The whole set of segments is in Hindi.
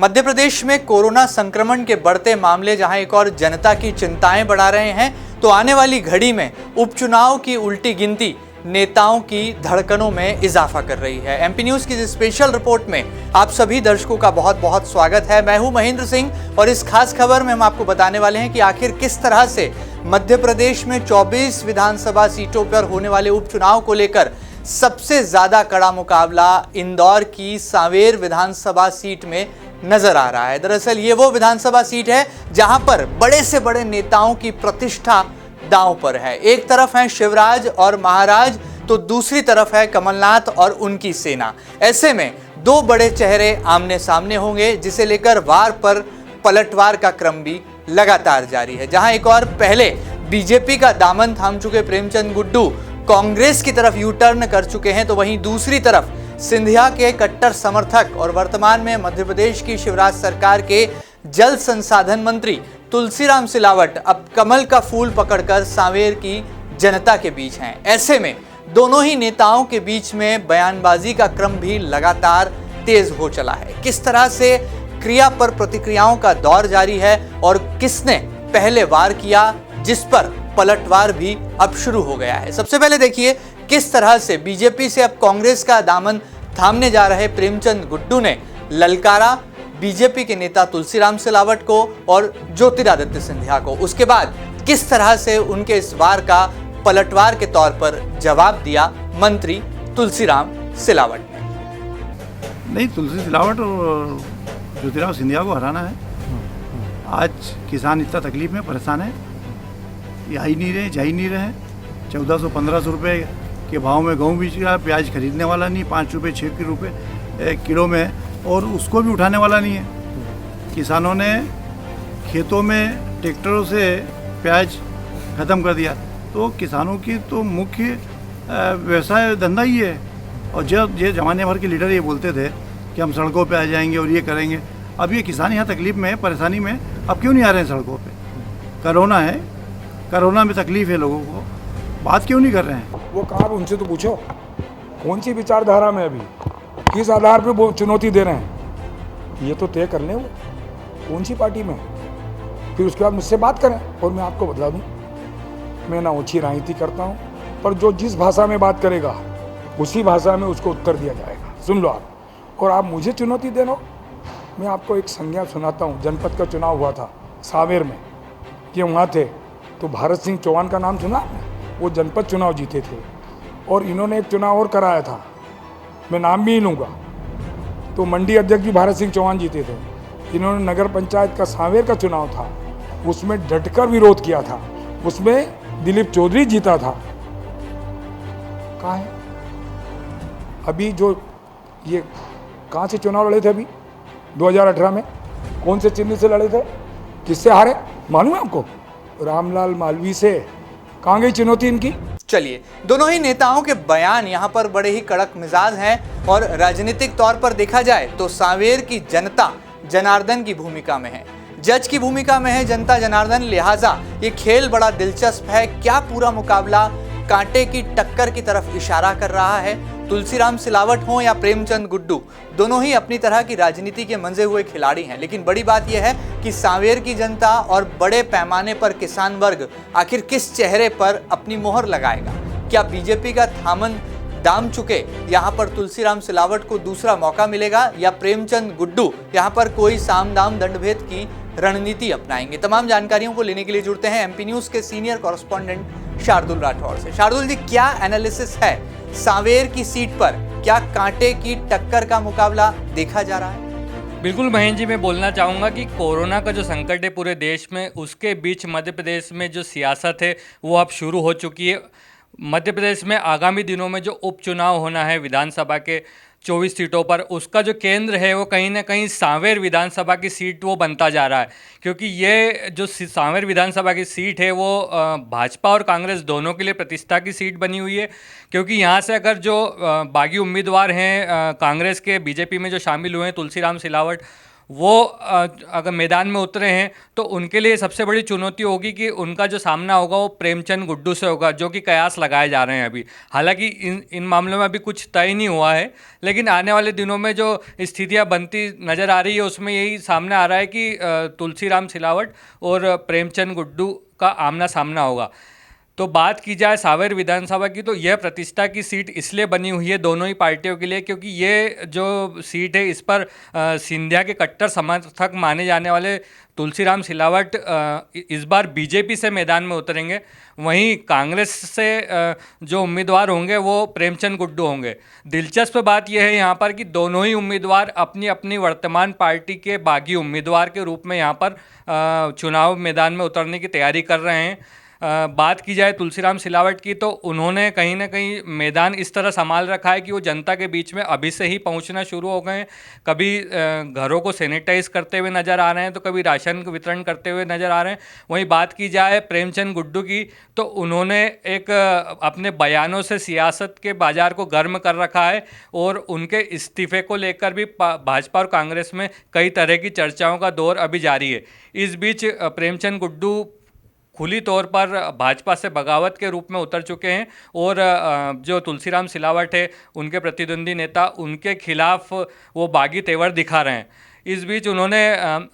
मध्य प्रदेश में कोरोना संक्रमण के बढ़ते मामले जहां एक और जनता की चिंताएं बढ़ा रहे हैं, तो आने वाली घड़ी में उपचुनाव की उल्टी गिनती नेताओं की धड़कनों में इजाफा कर रही है। एमपी न्यूज की इस स्पेशल रिपोर्ट में आप सभी दर्शकों का बहुत बहुत स्वागत है। मैं हूं महेंद्र सिंह और इस खास खबर में हम आपको बताने वाले हैं कि आखिर किस तरह से मध्य प्रदेश में 24 विधानसभा सीटों पर होने वाले उपचुनाव को लेकर सबसे ज्यादा कड़ा मुकाबला इंदौर की सांवेर विधानसभा सीट में नजर आ रहा है। दरअसल ये वो विधानसभा सीट है जहां पर बड़े से बड़े नेताओं की प्रतिष्ठा दांव पर है। एक तरफ है शिवराज और महाराज, तो दूसरी तरफ है कमलनाथ और उनकी सेना। ऐसे में दो बड़े चेहरे आमने सामने होंगे, जिसे लेकर वार पर पलटवार का क्रम भी लगातार जारी है। जहां एक और पहले बीजेपी का दामन थाम चुके प्रेमचंद गुड्डू कांग्रेस की तरफ यू टर्न कर चुके हैं, तो वहीं दूसरी तरफ सिंधिया के कट्टर समर्थक और वर्तमान में मध्य प्रदेश की शिवराज सरकार के जल संसाधन मंत्री तुलसीराम सिलावट अब कमल का फूल पकड़कर सांवेर की जनता के बीच हैं। ऐसे में दोनों ही नेताओं के बीच में बयानबाजी का क्रम भी लगातार तेज हो चला है। किस तरह से क्रिया पर प्रतिक्रियाओं का दौर जारी है और किसने पहले वार किया, जिस पर पलटवार भी अब शुरू हो गया है। सबसे पहले देखिए किस तरह से बीजेपी से अब कांग्रेस का दामन थामने जा रहे प्रेमचंद गुड्डू ने ललकारा बीजेपी के नेता तुलसीराम सिलावट को और ज्योतिरादित्य सिंधिया को। उसके बाद किस तरह से उनके इस वार का पलटवार के तौर पर जवाब दिया मंत्री तुलसीराम सिलावट ने। नहीं, तुलसी सिलावट और ज्योतिराव सिंधिया को हराना है। आज किसान इतना तकलीफ में परेशान है, ये आ ही नहीं रहे, जा ही नहीं रहे। 1400-1500 रुपये के भाव में गेहूँ बीच रहा, प्याज खरीदने वाला नहीं, 5 रुपये 6 रुपये किलो में, और उसको भी उठाने वाला नहीं है। किसानों ने खेतों में ट्रैक्टरों से प्याज ख़त्म कर दिया, तो किसानों की तो मुख्य व्यवसाय धंधा ही है। और जब ये जमाने भर के लीडर ये बोलते थे कि हम सड़कों पे आ जाएंगे और ये करेंगे, अब ये किसान यहाँ तकलीफ में, परेशानी में, अब क्यों नहीं आ रहे हैं सड़कों पे? कोरोना है, कोरोना में तकलीफ है लोगों को, बात क्यों नहीं कर रहे हैं? वो कहाँ, उनसे तो पूछो कौन सी विचारधारा में, अभी किस आधार पे वो चुनौती दे रहे हैं, ये तो तय कर लें वो कौन सी पार्टी में, फिर उसके बाद मुझसे बात करें और मैं आपको बता दूं। मैं ना ऊँची राजनीति करता हूँ, पर जो जिस भाषा में बात करेगा उसी भाषा में उसको उत्तर दिया जाएगा। सुन लो आप, और आप मुझे चुनौती दे रहे हो। मैं आपको एक संज्ञा सुनाता हूँ। जनपद का चुनाव हुआ था सांवेर में, कि वहाँ थे तो भारत सिंह चौहान का नाम सुना आपने? वो जनपद चुनाव जीते थे, और इन्होंने एक चुनाव और कराया था, मैं नाम भी ही लूँगा, तो मंडी अध्यक्ष भी भारत सिंह चौहान जीते थे। इन्होंने नगर पंचायत का सांवेर का चुनाव था, उसमें डटकर विरोध किया था, उसमें दिलीप चौधरी जीता था। कहाँ है अभी जो ये, कहाँ से चुनाव लड़े थे अभी 2018 में? कौन से चिन्ह से लड़े थे? किससे हारे मालूम है आपको? रामलाल मालवी से। कहाँ गई चुनौती इनकी? चलिए, दोनों ही नेताओं के बयान यहाँ पर बड़े ही कड़क मिजाज हैं और राजनीतिक तौर पर देखा जाए तो सांवेर की जनता जनार्दन की भूमिका में है, जज की भूमिका में है जनता जनार्दन। लिहाजा ये खेल बड़ा दिलचस्प है। क्या पूरा मुकाबला कांटे की टक्कर की तरफ इशारा कर रहा है? तुलसीराम सिलावट हो या प्रेमचंद गुड्डू, दोनों ही अपनी तरह की राजनीति के मंजे हुए खिलाड़ी हैं। लेकिन बड़ी बात यह है कि सांवेर की जनता और बड़े पैमाने पर किसान वर्ग आखिर किस चेहरे पर अपनी मोहर लगाएगा? क्या बीजेपी का थामन दाम चुके यहाँ पर तुलसीराम सिलावट को दूसरा मौका मिलेगा, या प्रेमचंद गुड्डू यहाँ पर कोई साम दाम दंडभेद की रणनीति अपनाएंगे? तमाम जानकारियों को लेने के लिए जुड़ते हैं एमपी न्यूज के सीनियर कॉरेस्पॉन्डेंट शार्दुल राठौर से। शार्दुल जी, क्या एनालिसिस है सांवेर की सीट पर? क्या कांटे की टक्कर का मुकाबला देखा जा रहा है? बिल्कुल महेंद्र जी, मैं बोलना चाहूँगा कि कोरोना का जो संकट है पूरे देश में, उसके बीच मध्य प्रदेश में जो सियासत है वो अब शुरू हो चुकी है। मध्य प्रदेश में आगामी दिनों में जो उपचुनाव होना है विधानसभा के 24 सीटों पर, उसका जो केंद्र है वो कहीं ना कहीं सांवेर विधानसभा की सीट वो बनता जा रहा है। क्योंकि ये जो सांवेर विधानसभा की सीट है वो भाजपा और कांग्रेस दोनों के लिए प्रतिष्ठा की सीट बनी हुई है। क्योंकि यहाँ से अगर जो बागी उम्मीदवार हैं कांग्रेस के बीजेपी में जो शामिल हुए हैं तुलसीराम सिलावट, वो अगर मैदान में उतरे हैं तो उनके लिए सबसे बड़ी चुनौती होगी कि उनका जो सामना होगा वो प्रेमचंद गुड्डू से होगा, जो कि कयास लगाए जा रहे हैं अभी। हालांकि इन मामलों में अभी कुछ तय नहीं हुआ है, लेकिन आने वाले दिनों में जो स्थितियां बनती नज़र आ रही है उसमें यही सामने आ रहा है कि तुलसीराम सिलावट और प्रेमचंद गुड्डू का आमना सामना होगा। तो बात की जाए सांवेर विधानसभा की, तो यह प्रतिष्ठा की सीट इसलिए बनी हुई है दोनों ही पार्टियों के लिए क्योंकि ये जो सीट है इस पर सिंधिया के कट्टर समर्थक माने जाने वाले तुलसीराम सिलावट इस बार बीजेपी से मैदान में उतरेंगे। वहीं कांग्रेस से जो उम्मीदवार होंगे वो प्रेमचंद गुड्डू होंगे। दिलचस्प बात यह है यहाँ पर कि दोनों ही उम्मीदवार अपनी अपनी वर्तमान पार्टी के बागी उम्मीदवार के रूप में यहाँ पर चुनाव मैदान में उतरने की तैयारी कर रहे हैं। बात की जाए तुलसीराम सिलावट की, तो उन्होंने कहीं ना कहीं मैदान इस तरह संभाल रखा है कि वो जनता के बीच में अभी से ही पहुंचना शुरू हो गए हैं। कभी घरों को सैनिटाइज करते हुए नज़र आ रहे हैं, तो कभी राशन वितरण करते हुए नज़र आ रहे हैं। वहीं बात की जाए प्रेमचंद गुड्डू की, तो उन्होंने एक अपने बयानों से सियासत के बाजार को गर्म कर रखा है और उनके इस्तीफे को लेकर भी भाजपा और कांग्रेस में कई तरह की चर्चाओं का दौर अभी जारी है। इस बीच प्रेमचंद गुड्डू खुली तौर पर भाजपा से बगावत के रूप में उतर चुके हैं और जो तुलसीराम सिलावट है उनके प्रतिद्वंदी नेता, उनके खिलाफ वो बागी तेवर दिखा रहे हैं। इस बीच उन्होंने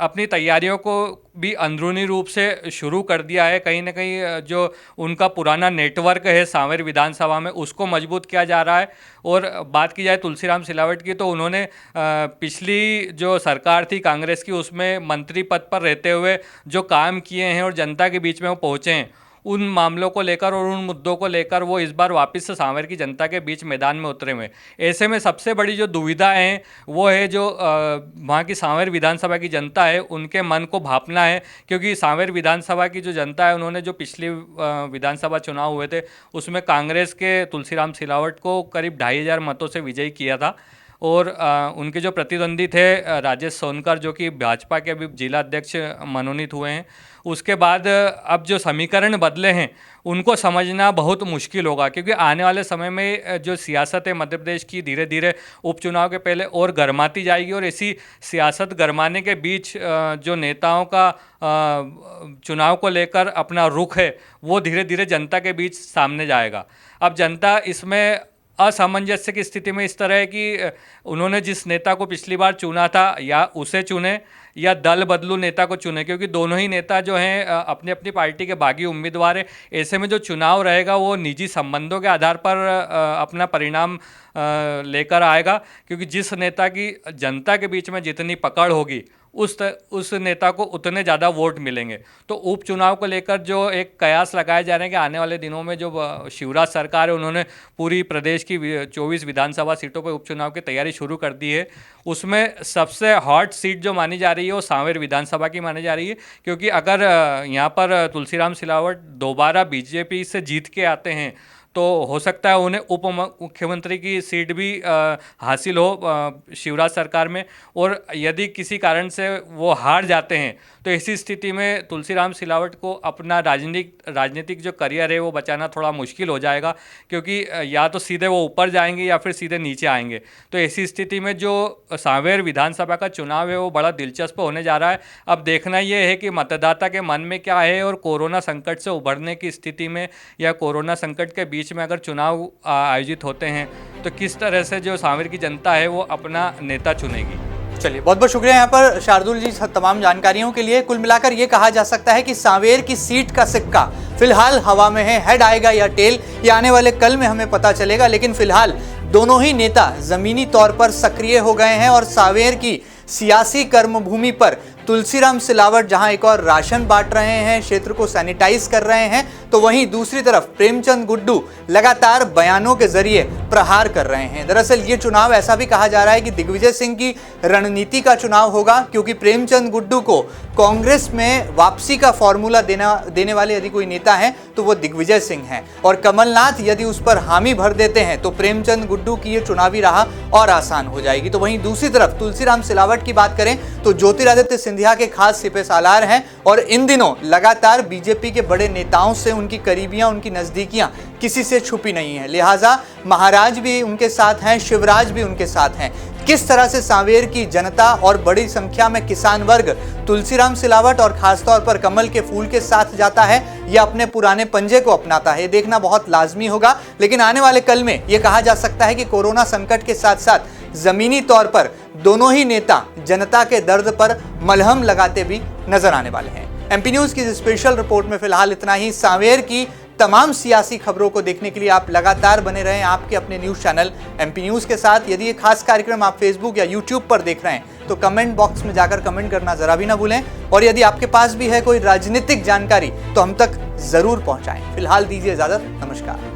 अपनी तैयारियों को भी अंदरूनी रूप से शुरू कर दिया है। कहीं ना कहीं जो उनका पुराना नेटवर्क है सांवेर विधानसभा में उसको मजबूत किया जा रहा है। और बात की जाए तुलसीराम सिलावट की, तो उन्होंने पिछली जो सरकार थी कांग्रेस की उसमें मंत्री पद पर रहते हुए जो काम किए हैं और जनता के बीच में वो पहुँचे हैं, उन मामलों को लेकर और उन मुद्दों को लेकर वो इस बार वापस से सांवेर की जनता के बीच मैदान में उतरे हुए। ऐसे में सबसे बड़ी जो दुविधा है वो है जो वहाँ की सांवेर विधानसभा की जनता है उनके मन को भांपना है, क्योंकि सांवेर विधानसभा की जो जनता है उन्होंने जो पिछली विधानसभा चुनाव हुए थे उसमें कांग्रेस के तुलसीराम सिलावट को करीब 2500 मतों से विजयी किया था। और उनके जो प्रतिद्वंदी थे राजेश सोनकर, जो कि भाजपा के अभी जिला अध्यक्ष मनोनीत हुए हैं, उसके बाद अब जो समीकरण बदले हैं उनको समझना बहुत मुश्किल होगा, क्योंकि आने वाले समय में जो सियासत है मध्य प्रदेश की धीरे धीरे उपचुनाव के पहले और गर्माती जाएगी और ऐसी सियासत गर्माने के बीच जो नेताओं का चुनाव को लेकर अपना रुख है वो धीरे धीरे जनता के बीच सामने जाएगा। अब जनता इसमें असामंजस्य की स्थिति में इस तरह है कि उन्होंने जिस नेता को पिछली बार चुना था या उसे चुने या दल बदलू नेता को चुने, क्योंकि दोनों ही नेता जो हैं अपनी अपनी पार्टी के बागी उम्मीदवार हैं। ऐसे में जो चुनाव रहेगा वो निजी संबंधों के आधार पर अपना परिणाम लेकर आएगा, क्योंकि जिस नेता की जनता के बीच में जितनी पकड़ होगी उस नेता को उतने ज़्यादा वोट मिलेंगे। तो उपचुनाव को लेकर जो एक कयास लगाए जा रहे हैं कि आने वाले दिनों में जो शिवराज सरकार है उन्होंने पूरी प्रदेश की 24 विधानसभा सीटों पर उपचुनाव की तैयारी शुरू कर दी है। उसमें सबसे हॉट सीट जो मानी जा रही है वो सांवेर विधानसभा की मानी जा रही है, क्योंकि अगर यहाँ पर तुलसीराम सिलावट दोबारा बीजेपी से जीत के आते हैं तो हो सकता है उन्हें उप मुख्यमंत्री की सीट भी हासिल हो शिवराज सरकार में। और यदि किसी कारण से वो हार जाते हैं तो ऐसी स्थिति में तुलसीराम सिलावट को अपना राजनीतिक जो करियर है वो बचाना थोड़ा मुश्किल हो जाएगा, क्योंकि या तो सीधे वो ऊपर जाएंगे या फिर सीधे नीचे आएंगे। तो ऐसी स्थिति में जो सांवेर विधानसभा का चुनाव है वो बड़ा दिलचस्प होने जा रहा है। अब देखना ये है कि मतदाता के मन में क्या है, और कोरोना संकट से उभरने की स्थिति में या कोरोना संकट के बीच में अगर चुनाव आयोजित होते हैं तो किस तरह से जो सांवेर की जनता है वो अपना नेता चुनेगी। चलिए, बहुत बहुत शुक्रिया यहाँ पर शार्दुल जी तमाम जानकारियों के लिए। कुल मिलाकर ये कहा जा सकता है कि सांवेर की सीट का सिक्का फिलहाल हवा में है। हेड आएगा या टेल, ये आने वाले कल में हमें पता चलेगा, लेकिन फिलहाल दोनों ही नेता जमीनी तौर पर सक्रिय हो गए हैं और सांवेर की सियासी कर्मभूमि पर तुलसीराम सिलावट जहां एक और राशन बांट रहे हैं, क्षेत्र को सैनिटाइज कर रहे हैं, तो वहीं दूसरी तरफ प्रेमचंद गुड्डू लगातार बयानों के जरिए प्रहार कर रहे हैं। दरअसल ये चुनाव ऐसा भी कहा जा रहा है कि दिग्विजय सिंह की रणनीति का चुनाव होगा, क्योंकि प्रेमचंद गुड्डू को कांग्रेस में वापसी का फॉर्मूला देने वाले यदि कोई नेता है तो वो दिग्विजय सिंह हैं, और कमलनाथ यदि उस पर हामी भर देते हैं तो प्रेमचंद गुड्डू की ये चुनावी राह और आसान हो जाएगी। तो वहीं दूसरी तरफ तुलसीराम सिलावट की बात करें तो ज्योतिरादित्य सिंधिया के खास सिपे सालार हैं, और इन दिनों लगातार बीजेपी के बड़े नेताओं से उनकी करीबियां, उनकी नजदीकियां किसी से छुपी नहीं है। लिहाजा महाराज भी उनके साथ हैं, शिवराज भी उनके साथ हैं। किस तरह से सांवेर की जनता और बड़ी संख्या में किसान वर्ग तुलसीराम सिलावट और खासतौर पर कमल के फूल के साथ जाता है या अपने पुराने पंजे को अपनाता है, ये देखना बहुत लाजमी होगा। लेकिन आने वाले कल में यह कहा जा सकता है कि कोरोना संकट के साथ साथ जमीनी तौर पर दोनों ही नेता जनता के दर्द पर मलहम लगाते भी नजर आने वाले हैं। एमपी न्यूज की स्पेशल रिपोर्ट में फिलहाल इतना ही। सांवेर की तमाम सियासी खबरों को देखने के लिए आप लगातार बने रहें आपके अपने न्यूज चैनल एमपी न्यूज के साथ। यदि ये खास कार्यक्रम आप फेसबुक या यूट्यूब पर देख रहे हैं तो कमेंट बॉक्स में जाकर कमेंट करना जरा भी ना भूलें, और यदि आपके पास भी है कोई राजनीतिक जानकारी तो हम तक जरूर पहुंचाएं। फिलहाल दीजिए इजाजत, नमस्कार।